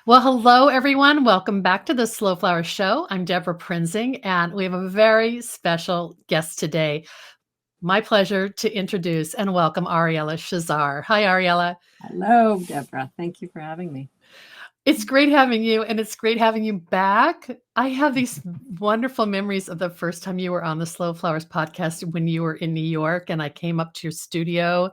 Well, hello, everyone. Welcome back to the Slow Flower Show. I'm Deborah Prinzing, and we have a very special guest today. My pleasure to introduce and welcome Ariella Chezar. Hi, Ariella. Hello, Deborah. Thank you for having me. It's great having you, and it's great having you back. I have these wonderful memories of the first time you were on the Slow Flowers podcast when you were in New York, and I came up to your studio,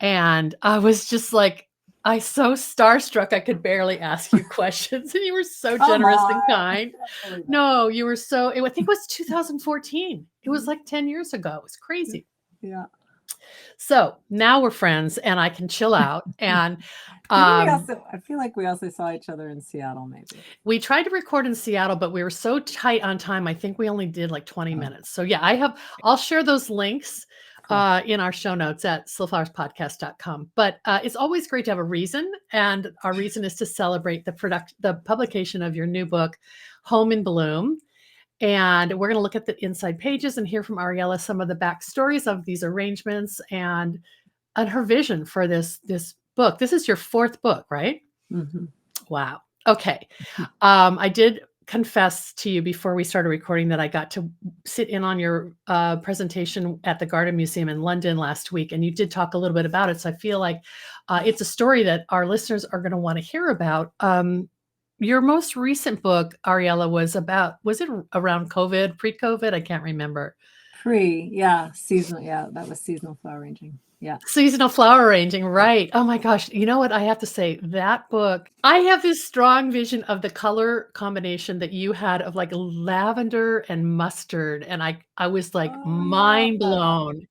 and I was just like, I so starstruck I could barely ask you questions, and you were so Come generous on. and I kind. can't believe it. No, you were so I think it was 2014. It was like 10 years ago. It was crazy. Yeah. So now we're friends and I can chill out. And I feel like we also saw each other in Seattle, maybe. we tried to record in Seattle, but we were so tight on time. I think we only did like 20 minutes. So yeah, I'll share those links in our show notes at slowflowerspodcast.com. But it's always great to have a reason. And our reason is to celebrate the publication of your new book, Home in Bloom. And we're going to look at the inside pages and hear from Ariella some of the backstories of these arrangements and her vision for this book. This is your fourth book, right? Mm-hmm. Wow. Okay. I did confess to you before we started recording that I got to sit in on your presentation at the Garden Museum in London last week, and you did talk a little bit about it. So I feel like it's a story that our listeners are going to want to hear about. Your most recent book, Ariella, was it around COVID, pre-COVID? I can't remember. Seasonal. Yeah, that was seasonal flower arranging. Yeah. Seasonal flower arranging, right. Oh my gosh. You know what? I have to say, that book, I have this strong vision of the color combination that you had of like lavender and mustard. And I was like mind blown.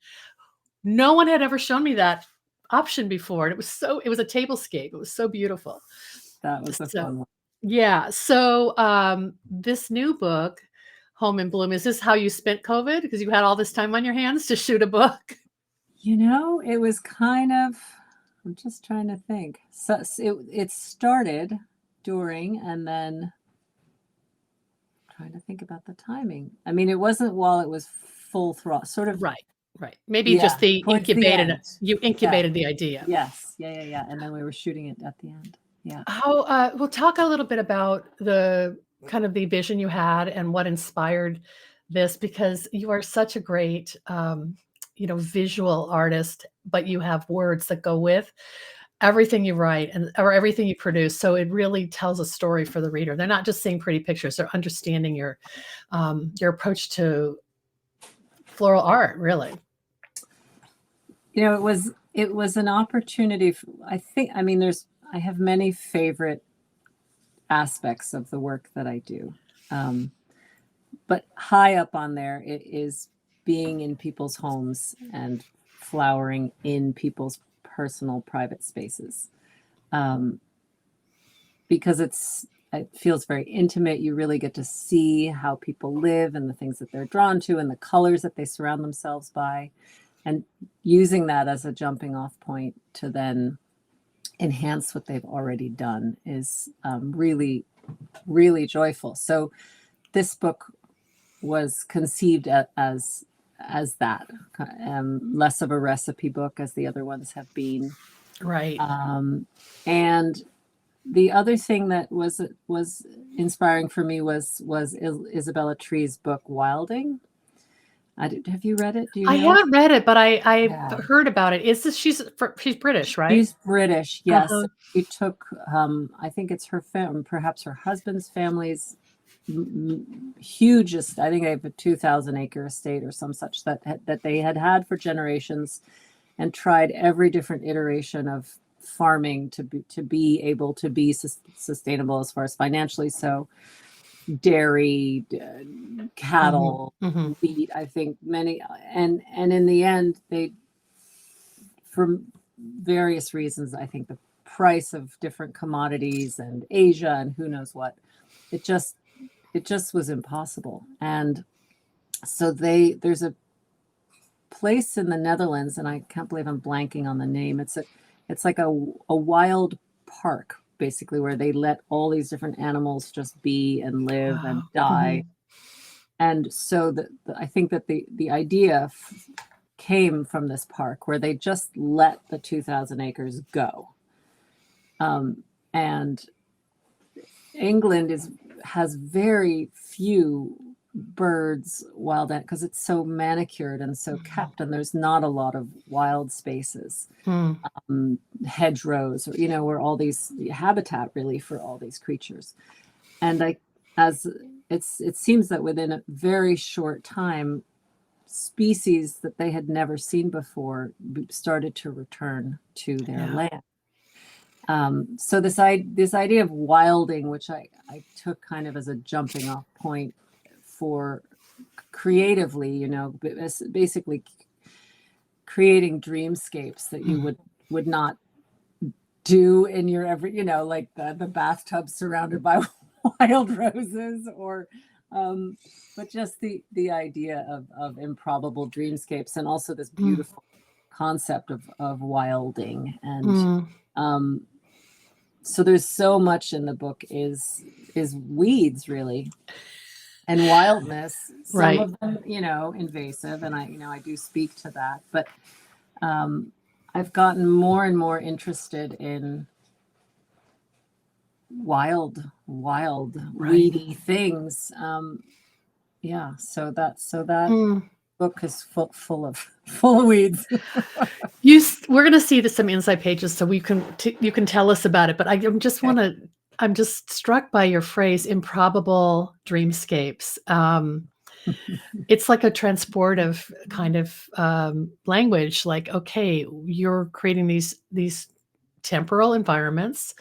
No one had ever shown me that option before. And it was a tablescape. It was so beautiful. That was a fun one. Yeah. So this new book, Home in Bloom, is this how you spent COVID? Because you had all this time on your hands to shoot a book? It was kind of, I'm just trying to think. So it started during, and then trying to think about the timing. I mean, it wasn't while it was full throttle, sort of. Right. Maybe just you incubated the idea. Yes. Yeah. And then we were shooting it at the end. Yeah. We'll talk a little bit about the kind of the vision you had and what inspired this, because you are such a great, visual artist, but you have words that go with everything you write or everything you produce. So it really tells a story for the reader. They're not just seeing pretty pictures; they're understanding your approach to floral art, really. It was an opportunity. I have many favorite aspects of the work that I do. But high up on there, it is being in people's homes and flowering in people's personal private spaces. Because it feels very intimate. You really get to see how people live and the things that they're drawn to and the colors that they surround themselves by, and using that as a jumping off point to then enhance what they've already done is really, really joyful. So this book was conceived as that, less of a recipe book as the other ones have been. Right. And the other thing that was inspiring for me was Isabella Tree's book Wilding. Have you read it? Do you know? I haven't read it, but I heard about it. She's British, right? She's British, yes. She took, I think it's her perhaps her husband's family's hugest, I think they have a 2,000 acre estate or some such that they had for generations, and tried every different iteration of farming to be able to be sustainable as far as financially. So dairy, cattle, wheat, I think many, and in the end, they, for various reasons, I think the price of different commodities and Asia and who knows what, it just was impossible. And so there's a place in the Netherlands, and I can't believe I'm blanking on the name. It's like a wild park, basically, where they let all these different animals just be and live and die. And so I think that the idea came from this park where they just let the 2,000 acres go. And England has very few birds wild because it's so manicured and so kept, and there's not a lot of wild spaces, hedgerows, or where all these habitat really for all these creatures. And it seems that within a very short time, species that they had never seen before started to return to their land. So this idea of wilding, which I took kind of as a jumping off point for creatively, basically creating dreamscapes that you would not do in your every, like the bathtub surrounded by wild roses, or but just the idea of improbable dreamscapes, and also this beautiful concept of wilding. And so there's so much in the book is weeds, really, and wildness. Some of them, invasive, and I do speak to that, but I've gotten more and more interested in wild weedy things. So that book is full of weeds. We're going to see some inside pages, so you can tell us about it. But I'm just struck by your phrase, improbable dreamscapes. It's like a transportive kind of language. Like, okay, you're creating these temporal environments.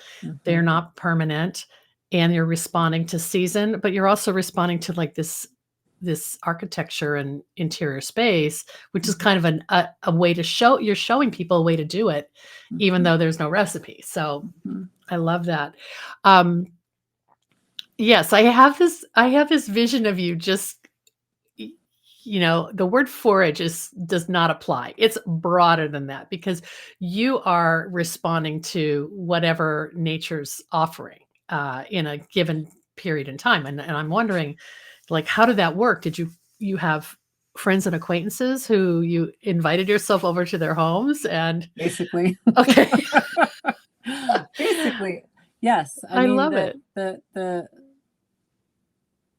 They're not permanent, and you're responding to season, but you're also responding to like this architecture and interior space, which is kind of a way to you're showing people a way to do it, even though there's no recipe. So I love that. Yes, I have this vision of you just, the word forage does not apply. It's broader than that, because you are responding to whatever nature's offering in a given period in time. And I'm wondering, like, how did that work? Did you have friends and acquaintances who you invited yourself over to their homes? And basically, okay. Basically, yes. I love it. The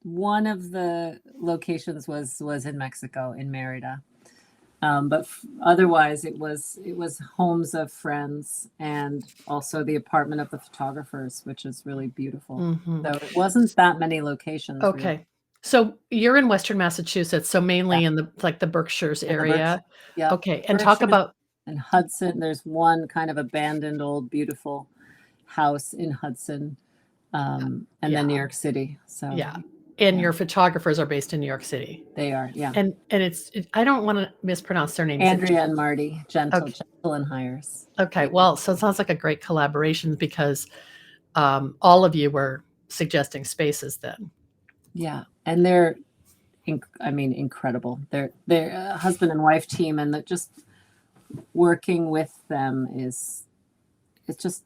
one of the locations was in Mexico, in Merida, but otherwise it was homes of friends, and also the apartment of the photographers, which is really beautiful. So it wasn't that many locations. Okay. Really. So you're in Western Massachusetts, so mainly in the Berkshires area. Yeah. Okay. And talk about. In Hudson, there's one kind of abandoned old beautiful house in Hudson, and then New York City. So and your photographers are based in New York City. They are, yeah. And I don't want to mispronounce their names. Andrea and Marty, Gentle and Hires. Okay, well, so it sounds like a great collaboration, because all of you were suggesting spaces then. Yeah, and they're, incredible. They're a husband and wife team, and just working with them it's just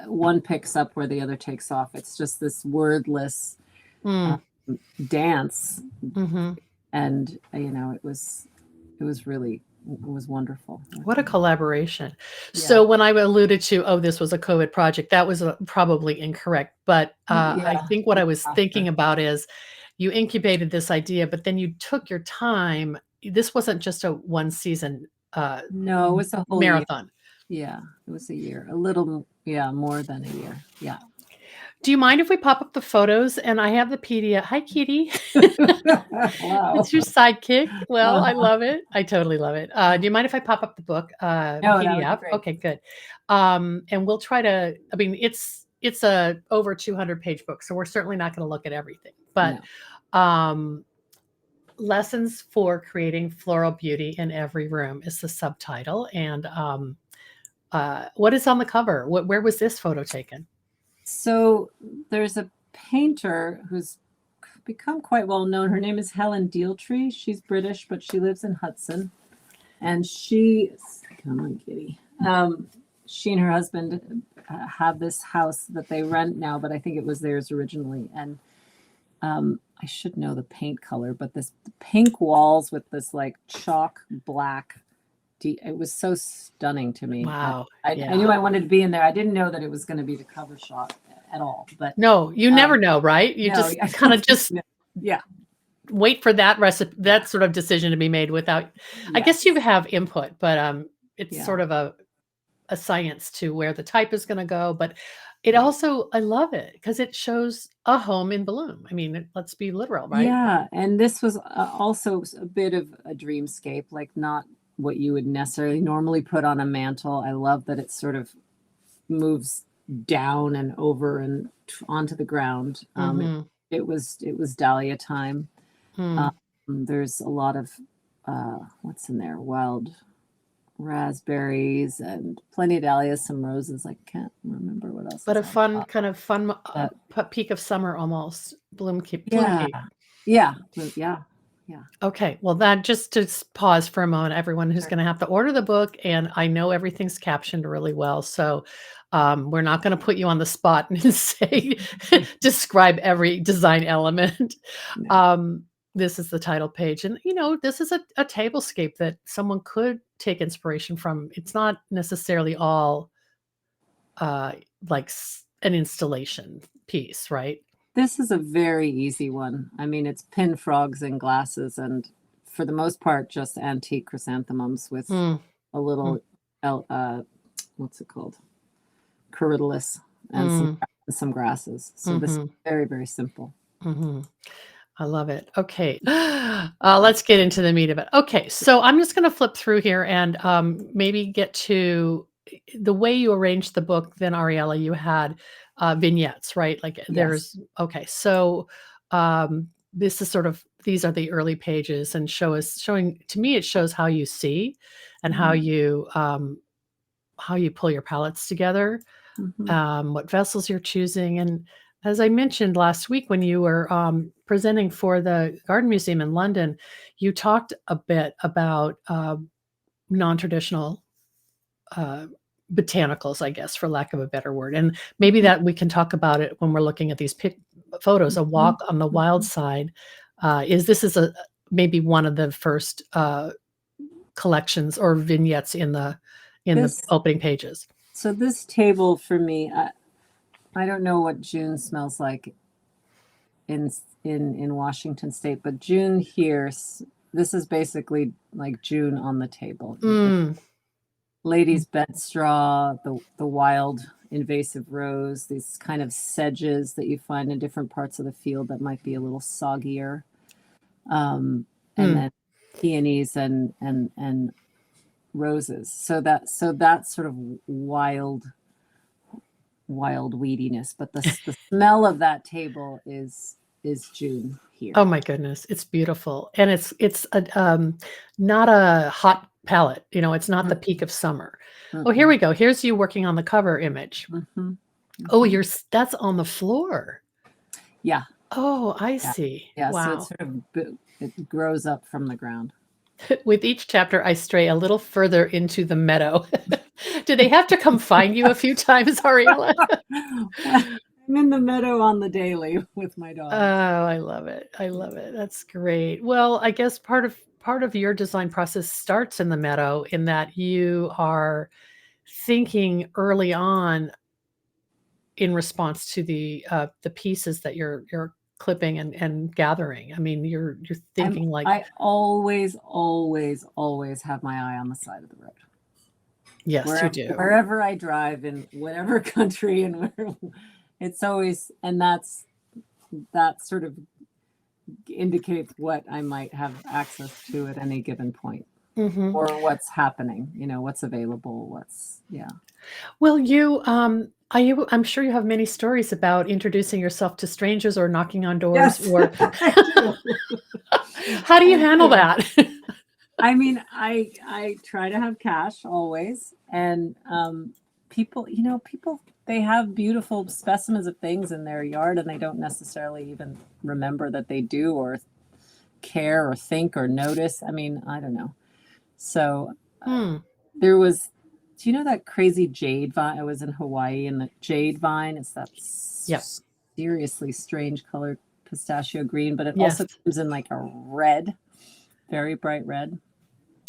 one picks up where the other takes off. It's just this wordless dance, and it was wonderful. What a collaboration. So when I alluded to, this was a COVID project, that was probably incorrect, but I think what I was thinking about is you incubated this idea, but then you took your time. This wasn't just a one season no, it was a whole marathon. Year. It was a year, a little, more than a year. Yeah. Do you mind if we pop up the photos? And I have the PDF. Hi, Kitty. It's your sidekick. Well, I love it. I totally love it. Do you mind if I pop up the book PDF? Okay, good. And we'll try to. It's a over 200-page book, so we're certainly not going to look at everything. But Lessons for Creating Floral Beauty in Every Room is the subtitle. And what is on the cover? Where was this photo taken? So there's a painter who's become quite well known. Her name is Helen Dealtree. She's British, but she lives in Hudson. And come on, Kitty. She and her husband have this house that they rent now, but I think it was theirs originally. And I should know the paint color, but this pink walls with this like chalk black. It was so stunning to me. Wow. I knew I wanted to be in there. I didn't know that it was going to be the cover shot. at all. But no, you never know, right? You no, just I kind of don't just think- yeah, wait for that recipe, that sort of decision to be made without. I guess you have input, but it's Yeah. sort of a science to where the type is going to go. But it also, I love it because it shows a home in bloom. I mean, let's be literal, right? Yeah, and this was also a bit of a dreamscape, like not what you would necessarily normally put on a mantle. I love that it sort of moves down and over and onto the ground. It was dahlia time. There's a lot of what's in there? Wild raspberries and plenty of dahlias, some roses. I can't remember what else. But Is a fun top. kind of fun peak of summer almost. Bloom keep. Yeah, yeah, yeah. Okay, well, that just to pause for a moment, everyone who's going to have to order the book, and I know everything's captioned really well, so we're not going to put you on the spot and say describe every design element. This is the title page, and this is a tablescape that someone could take inspiration from. It's not necessarily all like an installation piece, right? This is a very easy one. I mean, it's pin frogs and glasses, and for the most part, just antique chrysanthemums with a little, what's it called? Corydalus and some grasses. So this is very, very simple. I love it. Okay. Let's get into the meat of it. Okay. So I'm just going to flip through here and maybe get to the way you arranged the book. Then, Ariella, you had vignettes, right? Like there's, okay. So this is sort of, these are the early pages and showing, to me, it shows how you see and how you pull your palettes together, what vessels you're choosing. And as I mentioned last week when you were presenting for the Garden Museum in London, you talked a bit about non-traditional botanicals, I guess, for lack of a better word. And maybe that we can talk about it when we're looking at these photos. A walk on the wild side is maybe one of the first collections or vignettes in the opening pages. So this table for me, I don't know what June smells like in Washington State, but June here, this is basically like June on the table. Ladies' bed straw, the wild invasive rose, these kind of sedges that you find in different parts of the field that might be a little soggier, and then peonies and roses. So that sort of wild weediness, but the smell of that table is June here. Oh my goodness, it's beautiful, and it's a not a hot palette. It's not the peak of summer. Oh, here we go. Here's you working on the cover image. Oh, that's on the floor. Yeah. Oh, I see. Yeah. Wow. So it grows up from the ground. With each chapter, I stray a little further into the meadow. Do they have to come find you a few times, Ariella? I'm in the meadow on the daily with my dog. Oh, I love it. I love it. That's great. Well, I guess part of your design process starts in the meadow in that you are thinking early on in response to the pieces that you're clipping and gathering. I mean, you're thinking I always have my eye on the side of the road. Yes, you do. Wherever I drive in whatever country and where it's always, and that sort of indicates what I might have access to at any given point, or what's happening, what's available, Well, I'm sure you have many stories about introducing yourself to strangers or knocking on doors. Yes, or how do you handle that? I mean, I try to have cash always, and people, they have beautiful specimens of things in their yard, and they don't necessarily even remember that they do, or care, or think, or notice. I mean, I don't know. So there was, do you know that crazy jade vine? I was in Hawaii, and the jade vine is that seriously strange color, pistachio green, but it also comes in like a red, very bright red.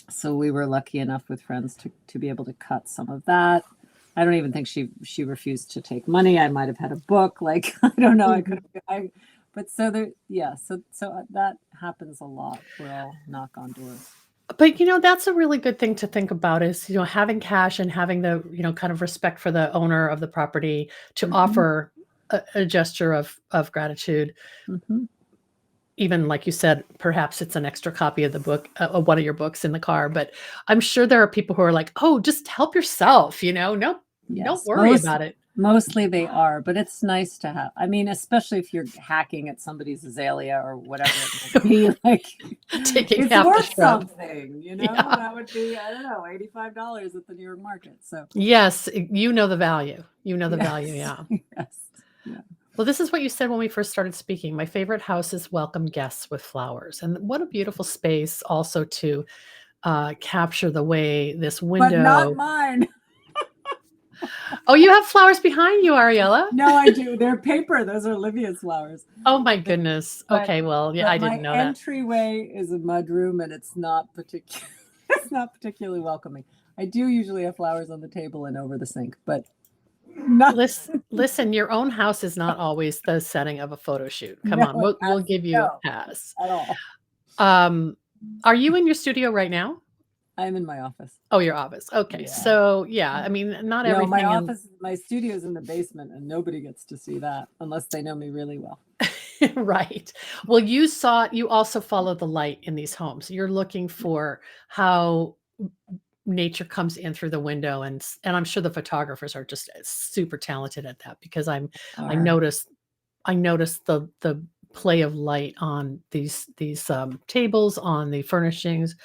So we were lucky enough with friends to be able to cut some of that. I don't even think she refused to take money. I might have had a book. Like, I don't know. I could have, but so there, yeah. So that happens a lot. We'll all knock on doors. But, that's a really good thing to think about is, having cash and having the, kind of respect for the owner of the property to offer a gesture of gratitude. Even like you said, perhaps it's an extra copy of the book, of one of your books in the car. But I'm sure there are people who are like, oh, just help yourself, no, don't worry about it. Mostly they are, but it's nice to have. I mean, especially if you're hacking at somebody's azalea or whatever it might be, like Taking it's half the worth shrub. something, Yeah. that would be, I don't know, $85 at the New York market. So Yes, you know the value. You know the value, yeah. yes. Yeah. Well, this is what you said when we first started speaking. My favorite houses welcome guests with flowers. And what a beautiful space also to capture the way this window. But not mine. Oh, you have flowers behind you, Ariella? No, I do. They're paper. Those are Olivia's flowers. Oh my goodness. Okay, well, yeah, I didn't know that. My entryway is a mudroom, and it's not particularly welcoming. I do usually have flowers on the table and over the sink, but not. Listen, your own house is not always the setting of a photo shoot. Come on, we'll give you a pass. At all. Are you in your studio right now? I'm in my office. Oh, your office. Okay. Yeah. So yeah, I mean, not everything. My studio's in the basement, and nobody gets to see that unless they know me really well. Right. Well, you also follow the light in these homes. You're looking for how nature comes in through the window, and I'm sure the photographers are just super talented at that, because I noticed the play of light on these tables, on the furnishings.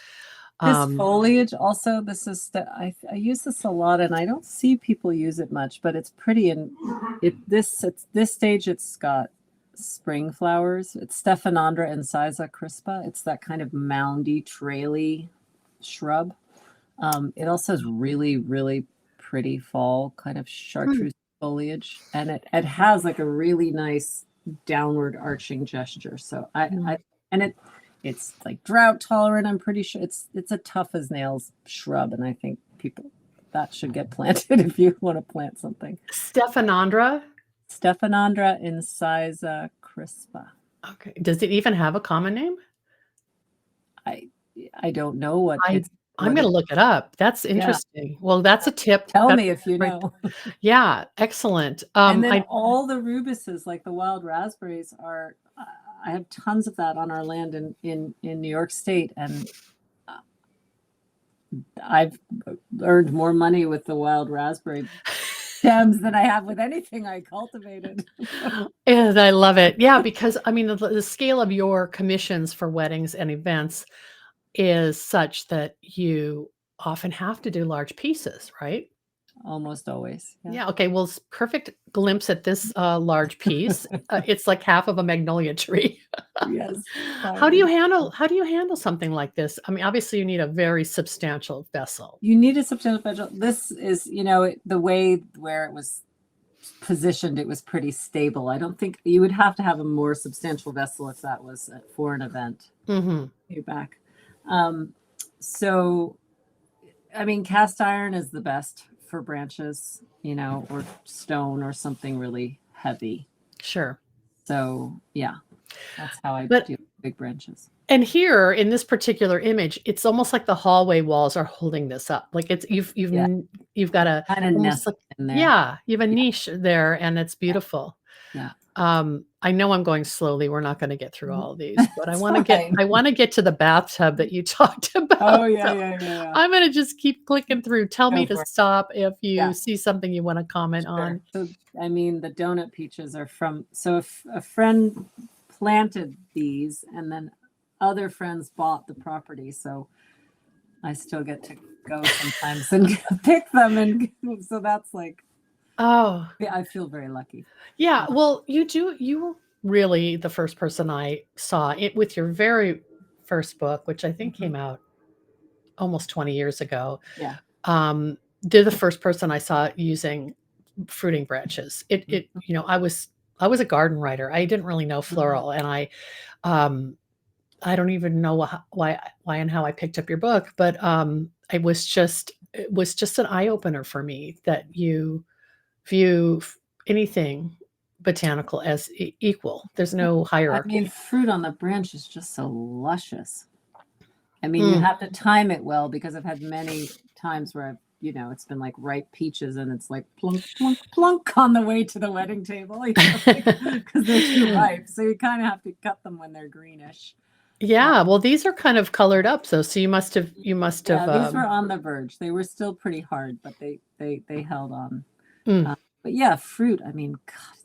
This foliage also, I use this a lot, and I don't see people use it much, but it's pretty. And this stage, it's got spring flowers. It's Stephanandra incisa crispa. It's that kind of moundy, traily shrub. It also has really, really pretty fall kind of chartreuse foliage, and it has like a really nice downward arching gesture. So it's like drought tolerant. I'm pretty sure it's a tough as nails shrub, and I think that should get planted if you want to plant something. Stephanandra incisa crispa. Okay. Does it even have a common name? I don't know what I'm going to look it up. That's interesting. Yeah. Well, that's a tip. Tell me if you know. Yeah, excellent. And then all the rubises, like the wild raspberries, are. I have tons of that on our land in New York State, and I've earned more money with the wild raspberry stems than I have with anything I cultivated. And I love it. Yeah, because I mean, the scale of your commissions for weddings and events is such that you often have to do large pieces, right? Almost always. Yeah. Okay. Well, perfect glimpse at this large piece. It's like half of a magnolia tree. Yes. How do you handle something like this? I mean, obviously you need a very substantial vessel. You need a substantial vessel. This is, the way where it was positioned, it was pretty stable. I don't think you would have to have a more substantial vessel if that was for an event. You're back. So, I mean, cast iron is the best for branches, or stone or something really heavy. Sure. So yeah, that's how I do big branches. And here in this particular image, it's almost like the hallway walls are holding this up. Like you've got a kind of nest in there. Yeah, you have a niche there, and it's beautiful. Yeah. I know I'm going slowly. We're not going to get through all of these, but I want to get to the bathtub that you talked about. Oh yeah. I'm going to just keep clicking through. Tell me to stop if you see something you want to comment on. So, I mean, the donut peaches are if a friend planted these, and then other friends bought the property. So I still get to go sometimes and pick them. And so that's like, oh, yeah, I feel very lucky. Yeah. Well, you were really the first person I saw it with your very first book, which I think came out almost 20 years ago. Yeah. They're the first person I saw using fruiting branches. I was a garden writer. I didn't really know floral, and I don't even know why and how I picked up your book, but it was just it was just an eye opener for me that you view anything botanical as equal. There's no I hierarchy. mean, fruit on the branch is just so luscious. I mean, you have to time it well, because I've had many times where it's been like ripe peaches and it's like plunk, plunk, plunk on the way to the wedding table, because they're too ripe. So you kind of have to cut them when they're greenish. Yeah, well, these are kind of colored up, so you must have Yeah, these were on the verge. They were still pretty hard, but they held on. But yeah, fruit. I mean, God,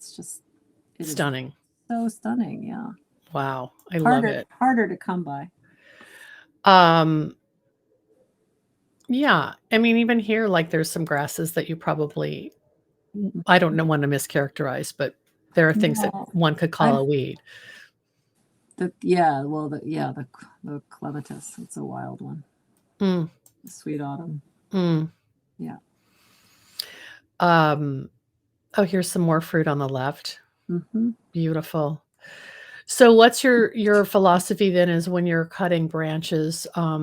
it stunning. Is so stunning. Yeah. Wow, I love it. Harder to come by. Yeah, I mean, even here, like there's some grasses that you probably, I don't want to mischaracterize, but there are things that one could call a weed. The clematis. It's a wild one. The sweet autumn. Yeah. Oh, here's some more fruit on the left. Beautiful. So what's your philosophy then is when you're cutting branches, what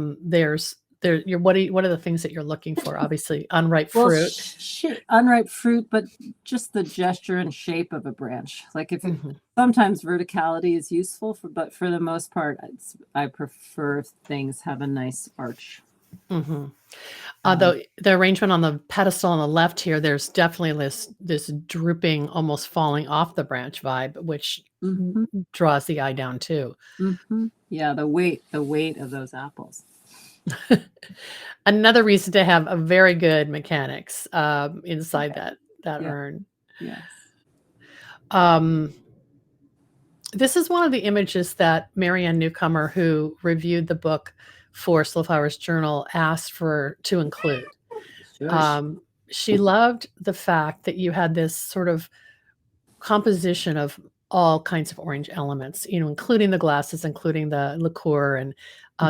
are the things that you're looking for? Obviously, unripe fruit. Unripe fruit, but just the gesture and shape of a branch. Like sometimes verticality is useful, but for the most part, I prefer if things have a nice arch. The arrangement on the pedestal on the left here, there's definitely this drooping, almost falling off the branch vibe, which draws the eye down too. Yeah, the weight of those apples. Another reason to have a very good mechanics inside that urn. Yes. This is one of the images that Marianne Newcomer, who reviewed the book for Slow Flowers Journal, asked to include. She loved the fact that you had this sort of composition of all kinds of orange elements, including the glasses, including the liqueur and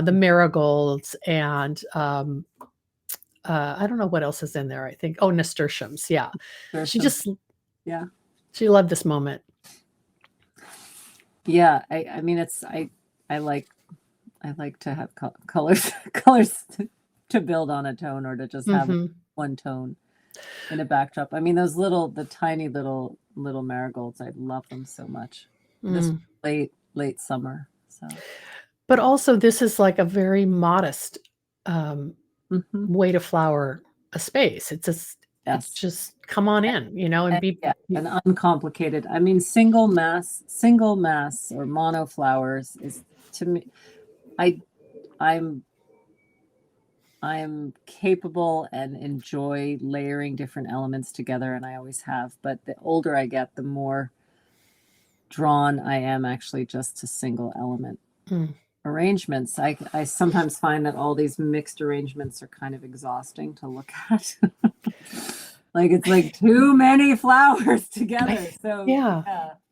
the marigolds, and I don't know what else is in there. I think nasturtiums. Yeah, she loved this moment. Yeah, I mean, I like to have colors to build on a tone, or to just have one tone in a backdrop. I mean, the tiny little marigolds, I love them so much. This late summer. So, but also this is like a very modest way to flower a space. It's just come on in, and be and uncomplicated. I mean, single mass or mono flowers is, to me, I'm capable and enjoy layering different elements together, and I always have. But the older I get, the more drawn I am actually just to single element arrangements. I sometimes find that all these mixed arrangements are kind of exhausting to look at. Like it's like too many flowers together. So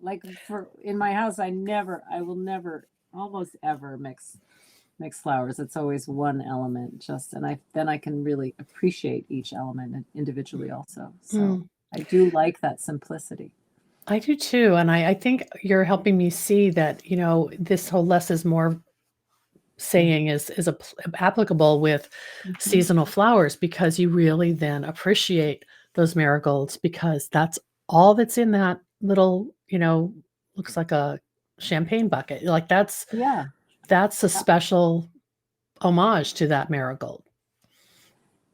like in my house, I will never almost ever mix flowers. It's always one element, then I can really appreciate each element individually also. So I do like that simplicity. I do too. And I think you're helping me see that, this whole less is more saying is applicable with seasonal flowers, because you really then appreciate those marigolds, because that's all that's in that little, looks like a champagne bucket. Like that's a special homage to that marigold.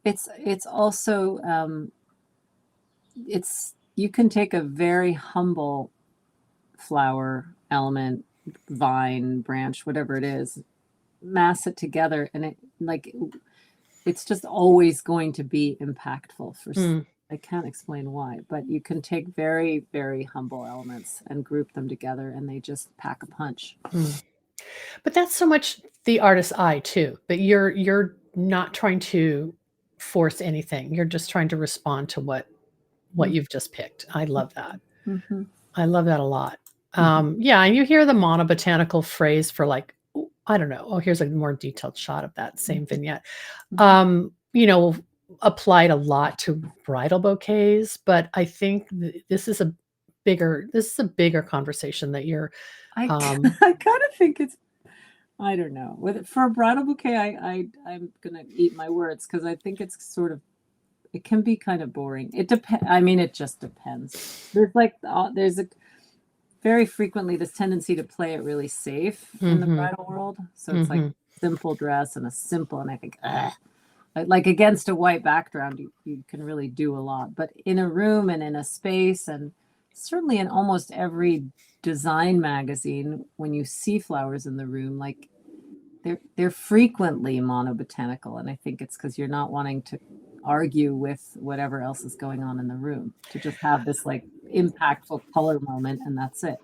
It's also you can take a very humble flower element, vine, branch, whatever it is, mass it together, and it's just always going to be impactful. I can't explain why, but you can take very, very humble elements and group them together, and they just pack a punch. But that's so much the artist's eye too. But you're not trying to force anything. You're just trying to respond to what you've just picked. I love that. I love that a lot. And you hear the monobotanical phrase for like, I don't know. Oh, here's a more detailed shot of that same vignette. Applied a lot to bridal bouquets, but I think this is a bigger conversation that you're. I kind of think I don't know. For a bridal bouquet, I'm gonna eat my words because I think it's sort of, it can be kind of boring. It depends. I mean, it just depends. There's a very frequently this tendency to play it really safe in the bridal world. So it's like simple dress and a simple, and I think, like against a white background, you can really do a lot. But in a room and in a space, and certainly in almost every design magazine, when you see flowers in the room, like they're frequently monobotanical, and I think it's because you're not wanting to argue with whatever else is going on in the room, to just have this like impactful color moment, and that's it.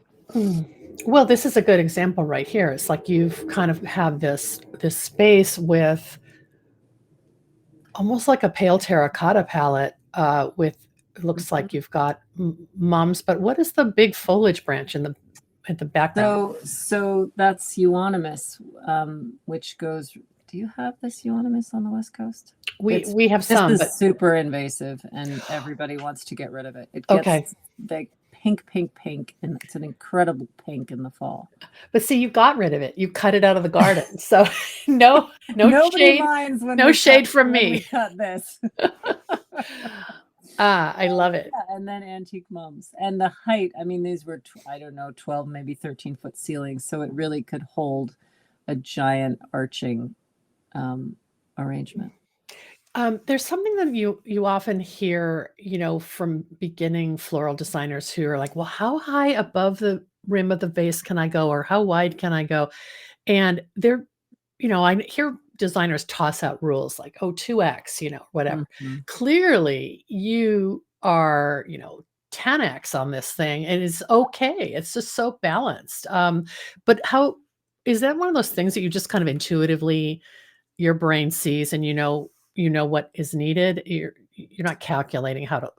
Well, this is a good example right here. It's like you've kind of have this space with almost like a pale terracotta palette with, it looks like you've got mums, but what is the big foliage branch in the at the background? So that's euonymus, which goes. Do you have this euonymus on the West Coast? We have some, this but is super invasive, and everybody wants to get rid of it. It gets okay. like pink, and it's an incredible pink in the fall. But see, you got rid of it. You cut it out of the garden, so no Nobody shade, minds when no shade from when me. we cut this. I love it. Yeah, and then antique mums, and the height. I mean, these were I don't know, 12, maybe 13-foot ceilings, so it really could hold a giant arching arrangement. There's something that you often hear, from beginning floral designers who are like, well, how high above the rim of the vase can I go, or how wide can I go? And I hear designers toss out rules like, oh, 2x, whatever. Clearly, you are, 10x on this thing, and it's okay. It's just so balanced. But how is that one of those things that you just kind of intuitively your brain sees, and what is needed? You're not calculating how to,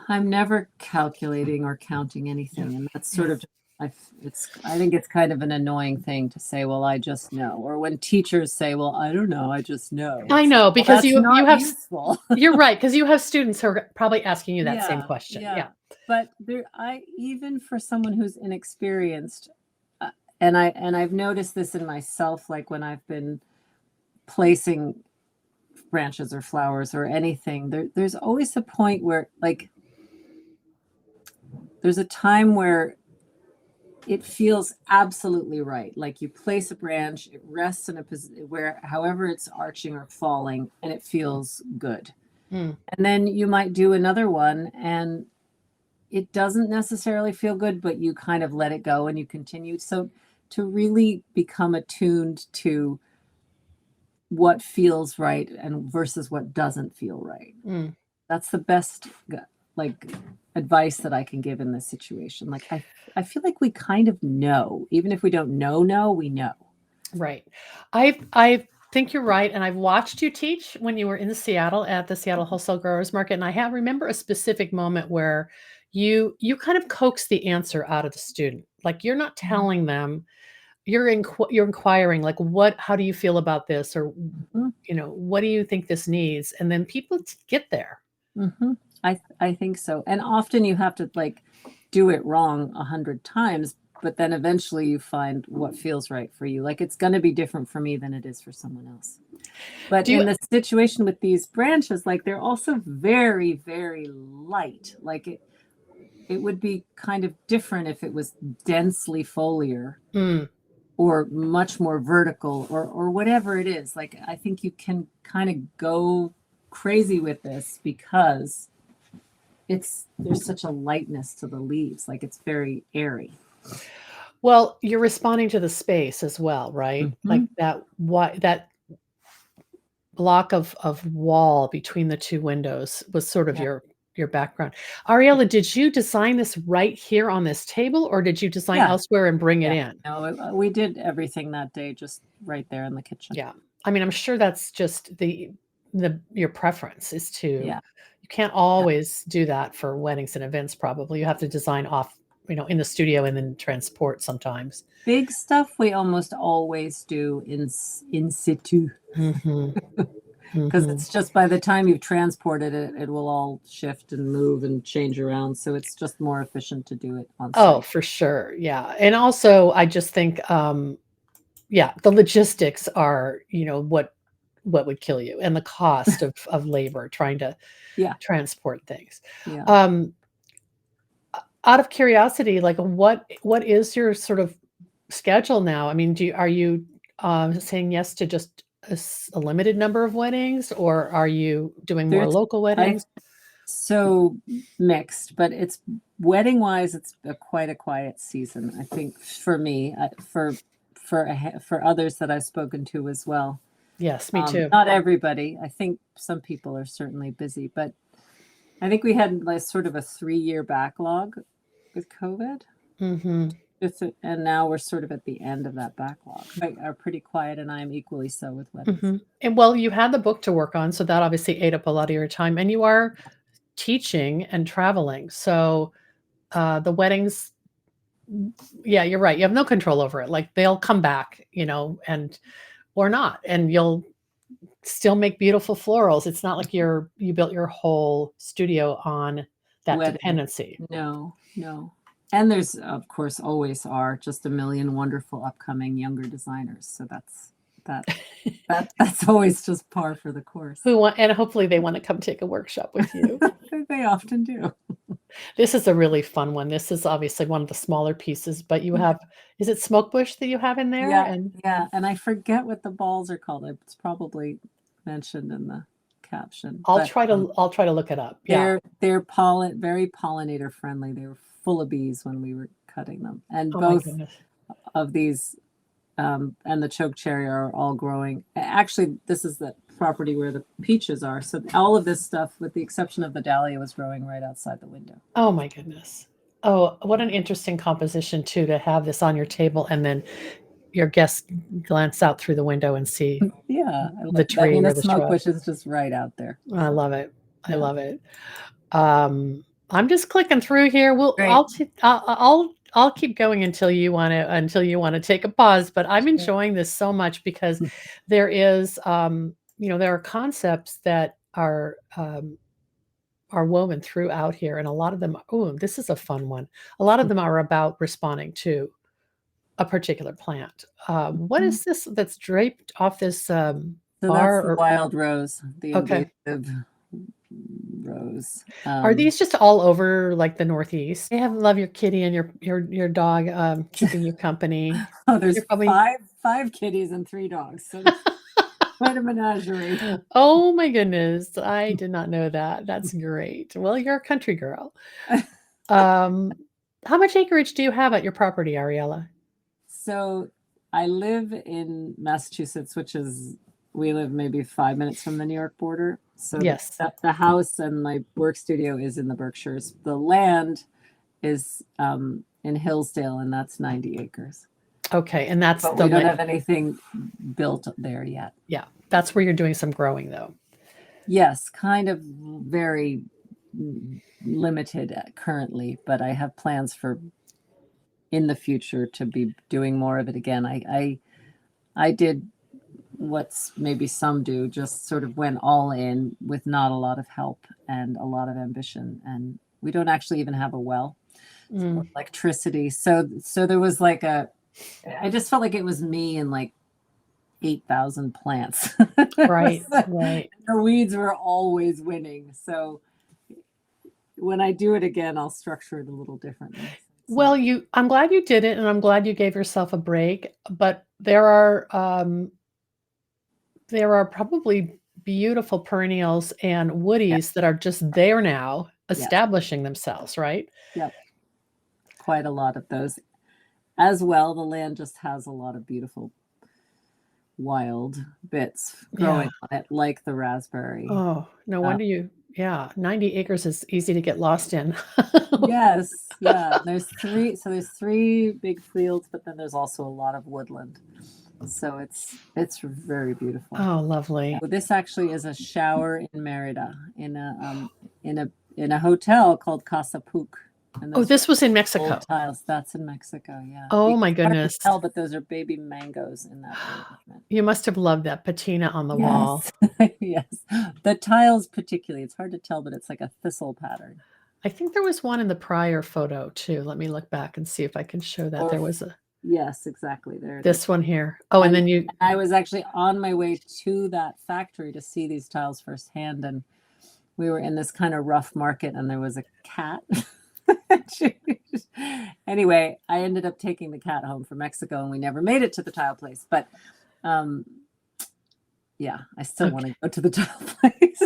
I'm never calculating or counting anything, and that's sort of I think it's kind of an annoying thing to say, well, I just know. Or when teachers say, well, I don't know, I just know. I know, because you have useful. You're right, because you have students who are probably asking you that same question. Yeah. But even for someone who's inexperienced, and I've noticed this in myself, like when I've been placing branches or flowers or anything, there's always a point where, like, there's a time where it feels absolutely right. Like you place a branch, it rests in a position where, however it's arching or falling, and it feels good. And then you might do another one and it doesn't necessarily feel good, but you kind of let it go and you continue. So to really become attuned to what feels right and versus what doesn't feel right. That's the best like advice that I can give in this situation. Like I feel like we kind of know, even if we don't know, we know. Right. I think you're right, and I've watched you teach when you were in Seattle at the Seattle Wholesale Growers Market, and I remember a specific moment where you kind of coax the answer out of the student. Like you're not telling them, you're inquiring, like, how do you feel about this, or what do you think this needs, and then people get there. I think so. And often you have to like do it wrong 100 times, but then eventually you find what feels right for you. Like it's going to be different for me than it is for someone else. But in the situation with these branches, like they're also very, very light. Like it would be kind of different if it was densely foliar or much more vertical or whatever it is. Like I think you can kind of go crazy with this because there's such a lightness to the leaves. Like it's very airy. Well, you're responding to the space as well, right? Like that block of wall between the two windows was sort of your background. Ariella, did you design this right here on this table, or did you design elsewhere and bring it in? No, we did everything that day just right there in the kitchen. Yeah. I mean, I'm sure that's just your preference is to, you can't always do that for weddings and events. Probably you have to design off, in the studio and then transport sometimes. Big stuff we almost always do in situ. Because it's just by the time you've transported it, it will all shift and move and change around. So it's just more efficient to do it on site. Oh, for sure. Yeah. And also I just think, yeah, the logistics are, what would kill you, and the cost of labor trying to Yeah, transport things. yeah. Um, Out of curiosity, like what is your sort of schedule now? I mean, are you saying yes to just a limited number of weddings, or are you doing more There's local I weddings? so mixed, but it's wedding wise, it's quite a quiet season. I think for me, for others that I've spoken to as well. Yes, me too. Not everybody. I think some people are certainly busy, but I think we had like sort of a 3-year backlog with COVID. Hmm. And now we're sort of at the end of that backlog. Are pretty quiet, and I am equally so with weddings. Hmm. And well, you had the book to work on, so that obviously ate up a lot of your time, and you are teaching and traveling. So the weddings, yeah, you're right. You have no control over it. Like they'll come back, and or not, and you'll still make beautiful florals. It's not like you built your whole studio on that Wedding. dependency. No, no. And there's, of course, always are just a million wonderful upcoming younger designers. So that that's always just par for the course. And hopefully they want to come take a workshop with you. They often do. This is a really fun one. This is obviously one of the smaller pieces, but you have, is it smoke bush that you have in there? Yeah, And yeah. And I forget what the balls are called. It's probably mentioned in the caption. I'll try to look it up. Yeah. They're very pollinator friendly. They were full of bees when we were cutting them. And Oh my both goodness. of these and the choke cherry are all growing. Actually, this is the property where the peaches are. So all of this stuff, with the exception of the dahlia, was growing right outside the window. Oh my goodness. Oh, what an interesting composition too, to have this on your table and then your guests glance out through the window and see Yeah, the tree the or the smoke shrub. bush is just right out there. I love it. I Yeah. love it. I'm just clicking through here. Great. I'll keep going until you want to take a pause. But I'm Sure. enjoying this so much because there is, there are concepts that are woven throughout here, and a lot of them. Oh, this is a fun one. A lot of them are about responding to a particular plant. What is this that's draped off this So bar? that's the wild rose, the Okay. invasive rose. Are these just all over like the Northeast? I love your kitty and your dog keeping you company. Oh, there's You're probably five kitties and 3 dogs. So there's quite a menagerie. Oh my goodness. I did not know that. That's great. Well, you're a country girl. How much acreage do you have at your property, Ariella? So I live in Massachusetts, we live maybe 5 minutes from the New York border. So Yes. the house and my work studio is in the Berkshires. The land is in Hillsdale, and that's 90 acres. Okay, and that's But the we don't have anything built there yet. Yeah, that's where you're doing some growing though. Yes, kind of very limited currently, but I have plans for in the future to be doing more of it again. I did what's maybe some do, just sort of went all in with not a lot of help and a lot of ambition, and we don't actually even have a well. Electricity. So there was like I just felt like it was me and like 8,000 plants. Right, right. The weeds were always winning. So when I do it again, I'll structure it a little differently. So. Well, I'm glad you did it, and I'm glad you gave yourself a break. But there are probably beautiful perennials and woodies that are just there now, establishing themselves, right? Yep. Quite a lot of those. As well, the land just has a lot of beautiful wild bits growing on it, like the raspberry. Oh, no wonder 90 acres is easy to get lost in. Yes, yeah. There's 3 big fields, but then there's also a lot of woodland. So it's very beautiful. Oh, lovely. This actually is a shower in Merida in a hotel called Casa Puc. Oh, this was in Mexico. Tiles. That's in Mexico, yeah. Oh my goodness. Tell, but those are baby mangoes in that arrangement. You must have loved that patina on the wall. Yes. The tiles particularly, it's hard to tell, but it's like a thistle pattern. I think there was one in the prior photo too. Let me look back and see if I can show that. There was Yes, exactly. There it is. This one here. Oh, and then you. I was actually on my way to that factory to see these tiles firsthand, and we were in this kind of rough market, and there was a cat. Anyway, I ended up taking the cat home from Mexico, and we never made it to the tile place. But yeah, I still want to go to the tile place.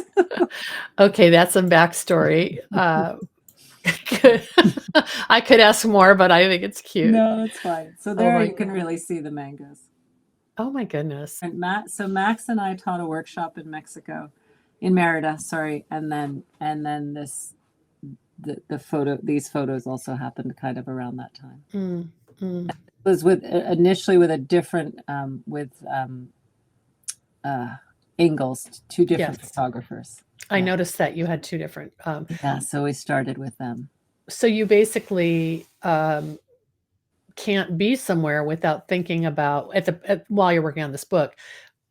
Okay, that's some backstory. I could ask more, but I think it's cute. No, it's fine. So there you can really see the mangoes. Oh my goodness. And Max and I taught a workshop in Mexico, in Merida, sorry, and then these photos also happened kind of around that time. It was initially with a different Ingalls, two different photographers. I noticed that you had two different. Yeah, so we started with them. So you basically can't be somewhere without thinking about while you're working on this book,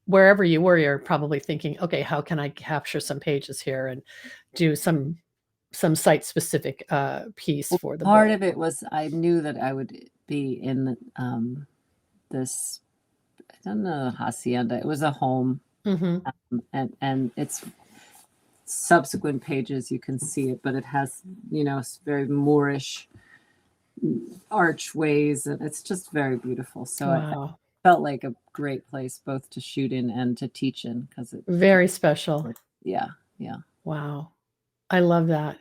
wherever you were, you're probably thinking, okay, how can I capture some pages here and do some site specific piece for the part book. Of it was I knew that I would be in this, I don't know, hacienda. It was a home, and it's subsequent pages you can see it, but it has very Moorish archways, and it's just very beautiful. So I felt like a great place both to shoot in and to teach in, because it's very special. Yeah. Wow, I love that.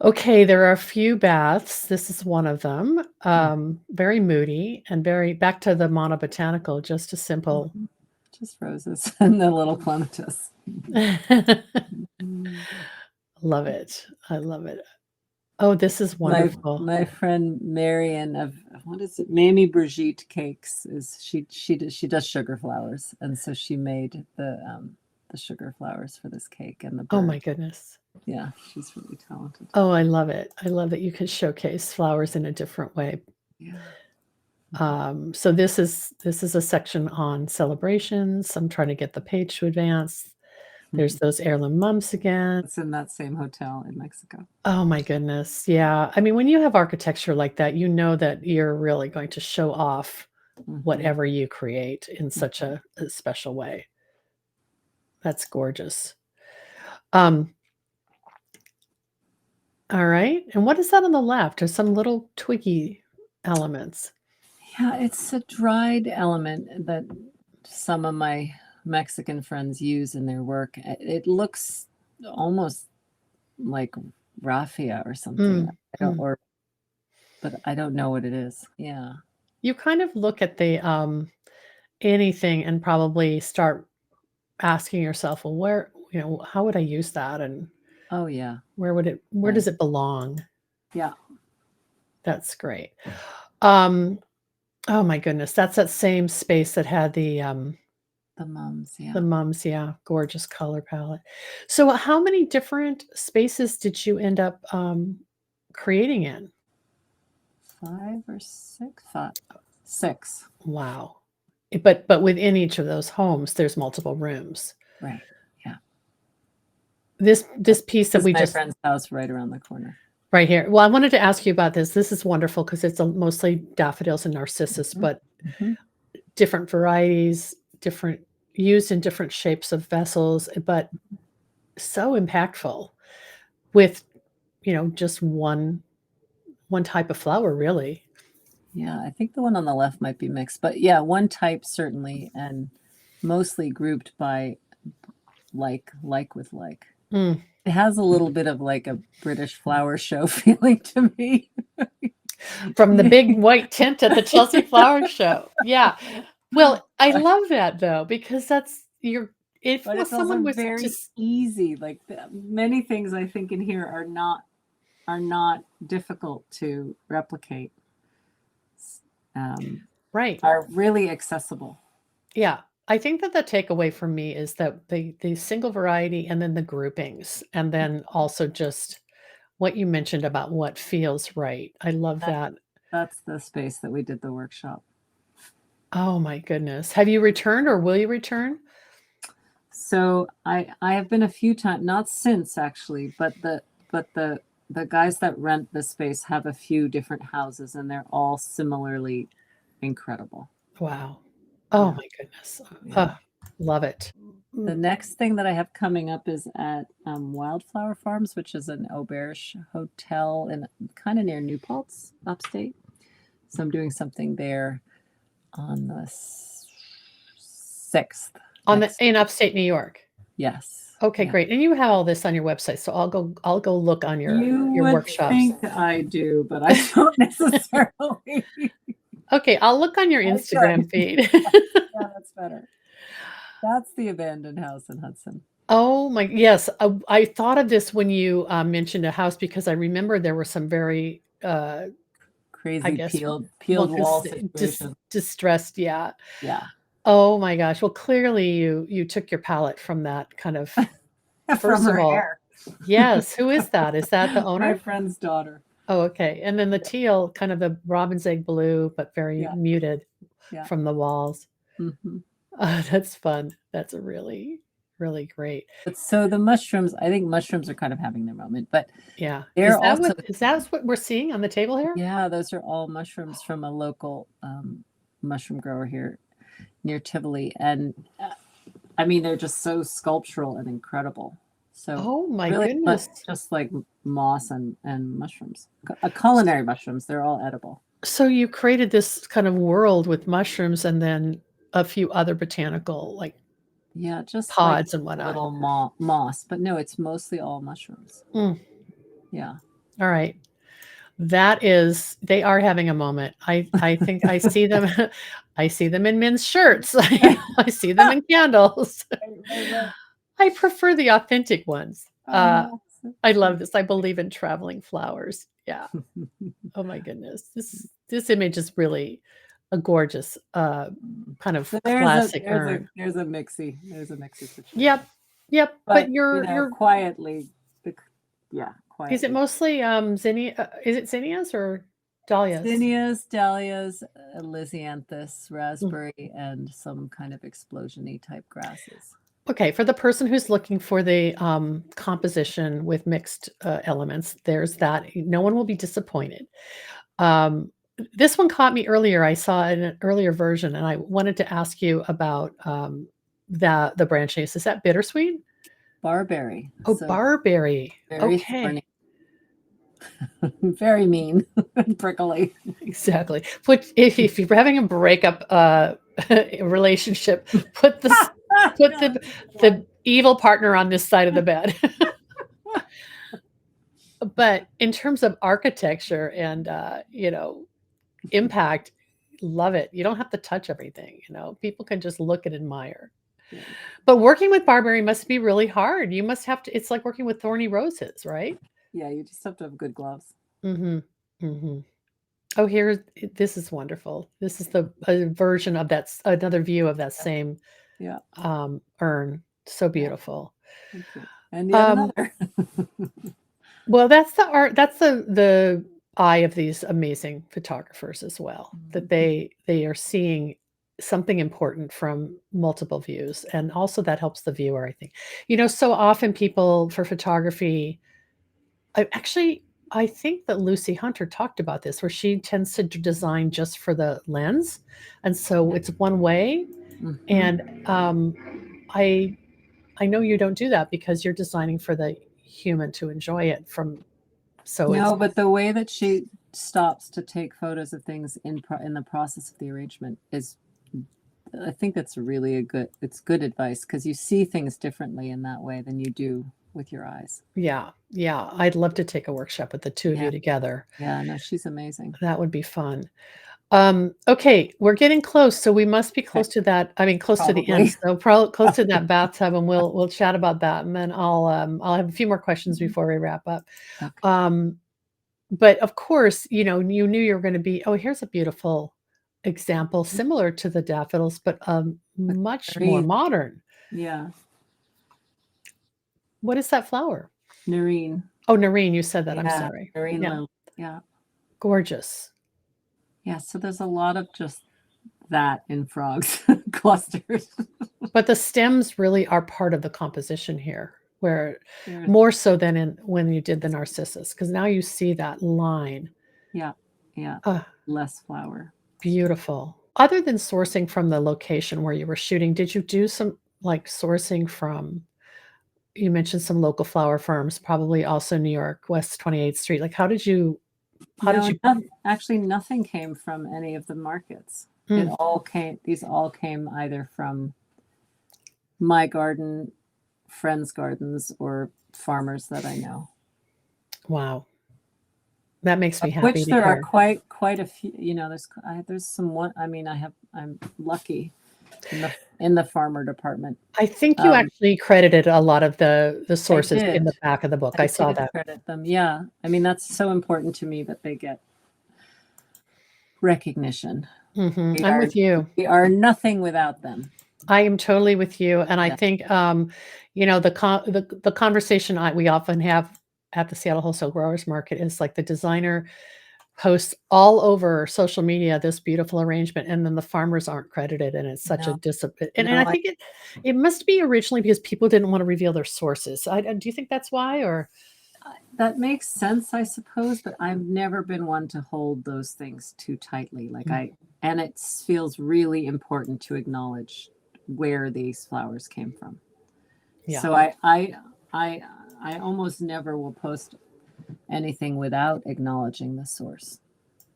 Okay, there are a few baths. This is one of them. Very moody and very back to the monobotanical, just a simple. Just roses and the little clematis. Love it. I love it. Oh, this is wonderful. My friend Marion of, what is it, Mamie Brigitte Cakes, is she does sugar flowers, and so she made the sugar flowers for this cake and the bird. Oh my goodness. Yeah, she's really talented. Oh, I love it. I love that you can showcase flowers in a different way. Yeah. So this is a section on celebrations. I'm trying to get the page to advance. There's those heirloom mums again. It's in that same hotel in Mexico. Oh my goodness. Yeah. I mean, when you have architecture like that, you know that you're really going to show off whatever you create in such a special way. That's gorgeous. All right. And what is that on the left? Are some little twiggy elements? Yeah, it's a dried element that some of my Mexican friends use in their work. It looks almost like raffia or something. But I don't know what it is. Yeah. You kind of look at the anything and probably start asking yourself, well, where, how would I use that? And oh yeah, where does it belong? Yeah. That's great. Oh my goodness, that's that same space that had the mums, yeah. The mums, yeah, gorgeous color palette. So how many different spaces did you end up creating in? 5 or 6? 6. Wow. But within each of those homes, there's multiple rooms. Right. Yeah. This piece that we my just friend's house right around the corner. Right here. Well, I wanted to ask you about this. This is wonderful because it's mostly daffodils and narcissus, but different varieties, used in different shapes of vessels, but so impactful with, just one type of flower, really. Yeah, I think the one on the left might be mixed, but yeah, one type certainly, and mostly grouped by like with like. It has a little bit of like a British flower show feeling to me. From the big white tent at the Chelsea Flower Show. Yeah. Well, I love that though, because that's if someone was very easy. Like many things I think in here are not difficult to replicate. Right. Are really accessible. Yeah. I think that the takeaway for me is that the single variety and then the groupings, and then also just what you mentioned about what feels right. I love that. That's the space that we did the workshop. Oh my goodness. Have you returned or will you return? So I have been a few times, not since actually, but the the guys that rent the space have a few different houses, and they're all similarly incredible. Wow. Oh Yeah. my goodness. Yeah. Love it. The next thing that I have coming up is at Wildflower Farms, which is an auberge hotel in kind of near New Paltz, upstate. So I'm doing something there on the 6th. In upstate New York. Yes. Okay, Yeah. great. And you have all this on your website, so I'll go look on your would workshops. think I do, but I don't necessarily. Okay, I'll look on your Instagram feed. Yeah, that's better. That's the abandoned house in Hudson. Oh my, yes. I thought of this when you mentioned a house because I remember there were some very crazy guess, peeled well, wall situations. distressed. Yeah. Yeah. Oh my gosh. Well, clearly you took your palette from that kind of. From First of her all, hair. yes. Who is that? Is that the My owner? friend's daughter. Oh, okay. And then the teal, kind of the robin's egg blue, but very Yeah. muted Yeah. from the walls. Mhm. That's fun. That's a really, really great. But so the mushrooms, I think mushrooms are kind of having their moment, but Yeah. they're Is that what we're seeing on the table here? yeah, those are all mushrooms from a local mushroom grower here near Tivoli, and I mean they're just so sculptural and incredible. So Oh my really goodness. just like moss and mushrooms, culinary mushrooms. They're all edible. So you created this kind of world with mushrooms and then a few other botanical like Yeah, just pods like and whatnot. little moss, but no, it's mostly all mushrooms. Mm. Yeah. All right. They are having a moment. I think I see them. I see them in men's shirts. I see them in candles. Right. I prefer the authentic ones. Oh, I love this. I believe in traveling flowers. Yeah. Oh my goodness. This image is really a gorgeous kind of So classic urn. there's a mixy situation. Yep. But you're quietly, quietly. Is it mostly zinnia? Is it zinnias or dahlias? Zinnias, dahlias, lisianthus, raspberry, and some kind of explosion-y type grasses. Okay, for the person who's looking for the composition with mixed elements, there's that. No one will be disappointed. This one caught me earlier. I saw an earlier version, and I wanted to ask you about the branches. Is that bittersweet? Barberry. Oh, so barberry. Very okay. thorny. Very mean and prickly. Exactly. If you're having a breakup relationship, put the evil partner on this side of the bed. But in terms of architecture and impact, love it. You don't have to touch everything. People can just look and admire. Yeah. But working with barberry must be really hard. You must have to. It's like working with thorny roses, right? Yeah, you just have to have good gloves. Mm-hmm. Mm-hmm. Oh, this is wonderful. This is a version of that, another view of that same urn. So beautiful. Thank you. And yet another. Well, that's the art. That's the eye of these amazing photographers as well. Mm-hmm. That they are seeing something important from multiple views, and also that helps the viewer. I think, so often people for photography. I think that Lucy Hunter talked about this, where she tends to design just for the lens, and so it's one way. Mm-hmm. And I know you don't do that because you're designing for the human to enjoy it from. So no, but the way that she stops to take photos of things in the process of the arrangement is, I think that's really it's good advice, because you see things differently in that way than you do with your eyes. Yeah. I'd love to take a workshop with the two of you together. Yeah, no, she's amazing. That would be fun. Okay, we're getting close, so we must be close to that. I mean, close Probably. to the end. So probably close to that bathtub, and we'll chat about that, and then I'll have a few more questions before we wrap up. Okay. But of course, you knew you were going to be. Oh, here's a beautiful example, similar to the daffodils, but much more modern. Yeah. What is that flower? Nerine. Oh, nerine. You said that. I'm sorry. Nerine lily. Yeah. Gorgeous. Yeah. So there's a lot of just that in frogs clusters. But the stems really are part of the composition here. where There's, more so than when you did the narcissus, because now you see that line. yeah, yeah, Uh, less flower. Beautiful. Other than sourcing from the location where you were shooting, did you do some like sourcing from, you mentioned some local flower firms, probably also New York, West 28th Street. Like how did No, you actually nothing came from any of the markets. mm, These all came either from my garden, friends' gardens, or farmers that I know. wow. That makes me happy Which to there are hear. quite a few. There's some one. I mean, I'm lucky in the farmer department. I think you Um, actually credited a lot of the I sources in did. the back of the book. I I saw did that. credit them. Yeah. I mean, that's so important to me that they get recognition. We I'm are with you. we are nothing without them. I am totally with you, and I Yeah. think, the conversation we often have at the Seattle Wholesale Growers Market is like the designer posts all over social media this beautiful arrangement, and then the farmers aren't credited, and it's such a No, and no, I think it must be originally because people didn't want to reveal their sources. Do you think that's why, or that makes sense, I suppose, but I've never been one to hold those things too tightly. Mm, And it feels really important to acknowledge where these flowers came from. yeah, So I, I almost never will post anything without acknowledging the source.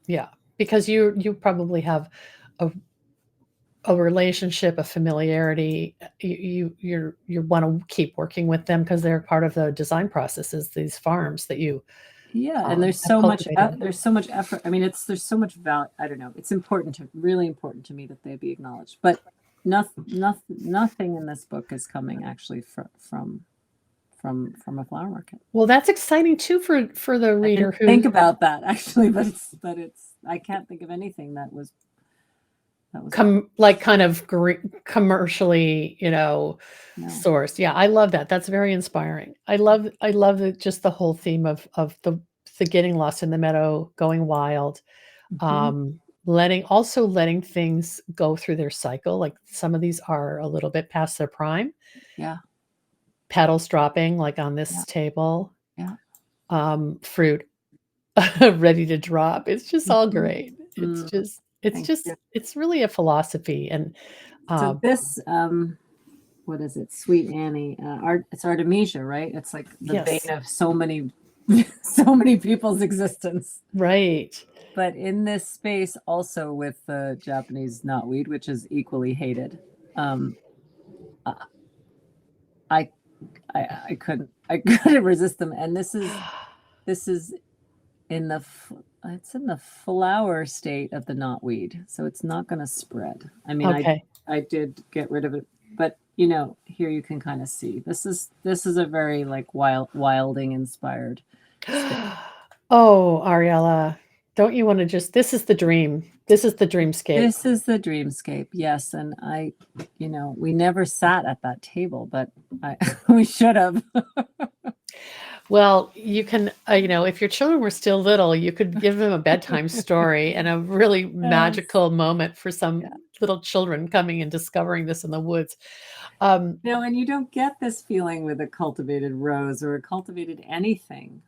yeah, because you probably have a a relationship, a familiarity. You want to keep working with them because they're part of the design processes. These farms that you Yeah, and have cultivated. there's so much effort. I mean, there's so much value. I don't know. It's really important to me that they be acknowledged. But nothing in this book is coming actually from a flower market. Well, that's exciting too for the I reader didn't who think about that actually, but it's I can't think of anything that was like kind of commercially, no. sourced. Yeah, I love that. That's very inspiring. I love just the whole theme of the getting lost in the meadow, going wild, Mhm. um, letting things go through their cycle. Like some of these are a little bit past their prime, Yeah, petals dropping, like on this yeah, table, yeah. fruit ready to drop. It's just all Mhm. great. It's Mm, just it's thank just you. it's really a philosophy and So um this what is it? Sweet Annie. It's Artemisia, right? It's like the bane yes, of so many so many people's existence. right. But in this space, also with the Japanese knotweed, which is equally hated, um, I, I couldn't resist them. And this is in it's in the flower state of the knotweed, so it's not going to spread. I mean, Okay. I did get rid of it, but here you can kind of see this is a very like wilding inspired space. Oh, Ariella, don't you want to just this is the dream. This is the dreamscape. This is the dreamscape, yes. And we never sat at that table, but we should have. Well, you can, if your children were still little, you could give them a bedtime story and a really Yes. magical moment for some Yeah. little children coming and discovering this in the woods. Um, No, and you don't get this feeling with a cultivated rose or a cultivated anything.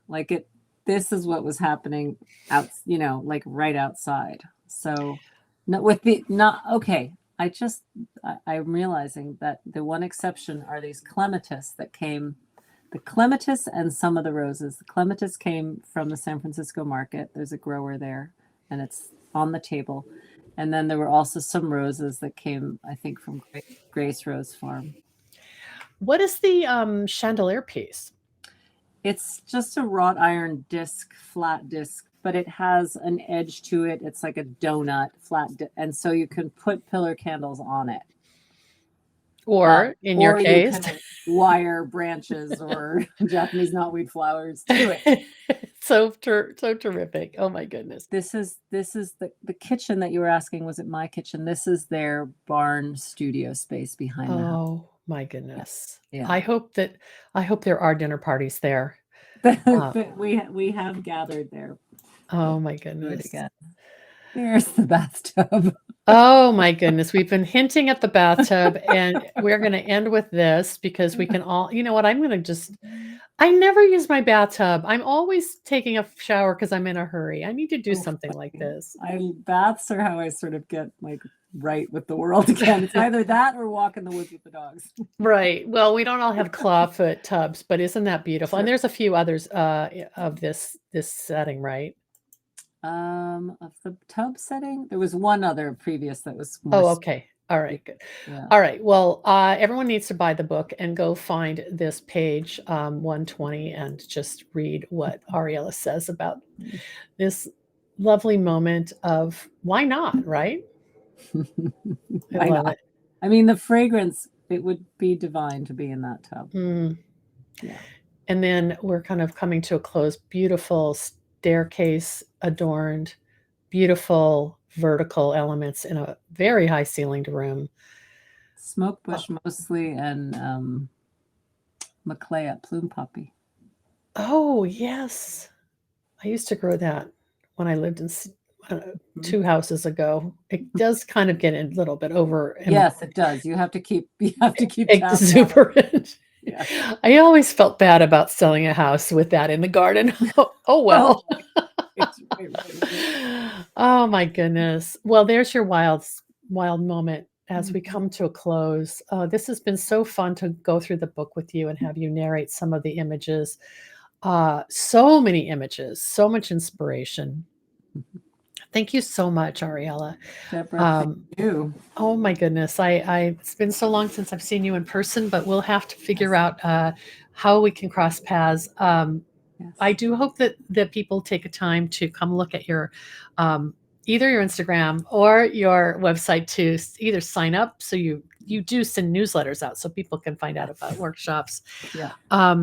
This is what was happening like right outside. So, not okay. I'm realizing that the one exception are these clematis that came, the clematis and some of the roses. The clematis came from the San Francisco market. There's a grower there, and it's on the table. And then there were also some roses that came, I think, from Grace Rose Farm. what is the chandelier piece? It's just a wrought iron disc, flat disc, but it has an edge to it. It's like a donut, and so you can put pillar candles on it, Or in your or you case, can wire branches or Japanese knotweed flowers to it. so terrific. Oh my goodness. This is the kitchen that you were asking. Was it my kitchen? This is their barn studio space behind the house. Oh my Yeah, goodness. yeah. I hope there are dinner parties there. Uh, But we have gathered there. We'll oh my do it goodness. again. There's the bathtub. Oh my goodness. We've been hinting at the bathtub, and we're going to end with this because we can all, you know what? I'm going to just, I never use my bathtub. I'm always taking a shower because I'm in a hurry. I need to do something like this. Baths are how I sort of get like right with the world again. It's either that or walk in the woods with the dogs. Right. Well, we don't all have clawfoot tubs, but isn't that beautiful? And there's a few others of this setting, right? Of the tub setting, there was one other previous that was Oh, more. okay. All right, good. Yeah. All right. Well, everyone needs to buy the book and go find this page 120 and just read what Ariella says about this lovely moment of why not, right? I love it. I mean, the fragrance, it would be divine to be in that tub. Yeah. And then we're kind of coming to a close. Beautiful staircase adorned, beautiful vertical elements in a very high ceilinged room. Smoke bush mostly, and Maclea plume poppy. Oh, yes. I used to grow that when I lived in 2 houses ago. It does kind of get a little bit over. Yes, it does. You have to keep exuberant. Yeah. I always felt bad about selling a house with that in the garden. Oh well. Oh my goodness. Well, there's your wild moment as we come to a close. This has been so fun to go through the book with you and have you narrate some of the images. So many images, so much inspiration. Thank you so much, Ariella. Deborah, thank you. Oh my goodness. It's been so long since I've seen you in person, but we'll have to figure out how we can cross paths. I do hope that people take a time to come look at your either your Instagram or your website to either sign up. So you do send newsletters out so people can find out about workshops. Yeah. I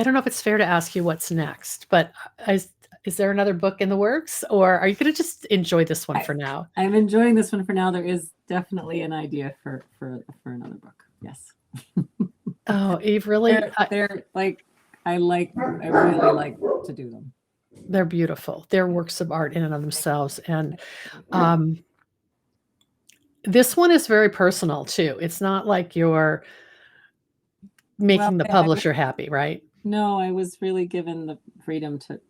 don't know if it's fair to ask you what's next, but is there another book in the works, or are you going to just enjoy this one for now? I'm enjoying this one for now. There is definitely an idea for another book. Yes. Oh, Eve, really? They're like, I really like to do them. They're beautiful. They're works of art in and of themselves. And this one is very personal too. It's not like you're making the publisher happy, right? No, I was really given the freedom to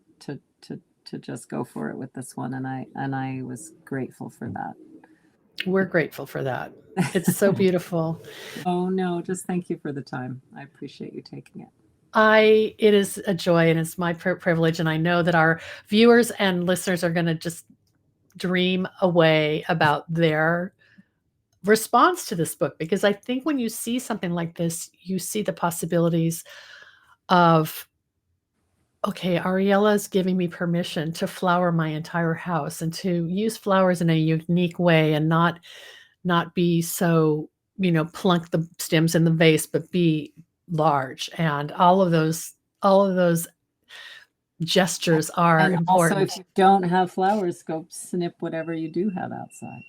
just go for it with this one, and I was grateful for that. We're grateful for that. It's so beautiful. Oh no, just thank you for the time. I appreciate you taking it. It is a joy, and it's my privilege, and I know that our viewers and listeners are going to just dream away about their response to this book, because I think when you see something like this, you see the possibilities of, okay, Ariella's giving me permission to flower my entire house and to use flowers in a unique way and not be so, plunk the stems in the vase, but be large. And all of those gestures are important. Also, if you don't have flowers, go snip whatever you do have outside.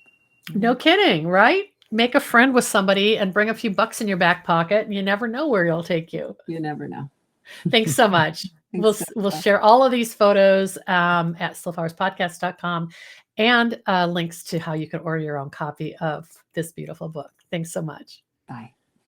No kidding, right? Make a friend with somebody and bring a few bucks in your back pocket, and you never know where it'll take you. You never know. Thanks so much. We'll share all of these photos at stillflowerspodcast.com and links to how you can order your own copy of this beautiful book. Thanks so much. Bye.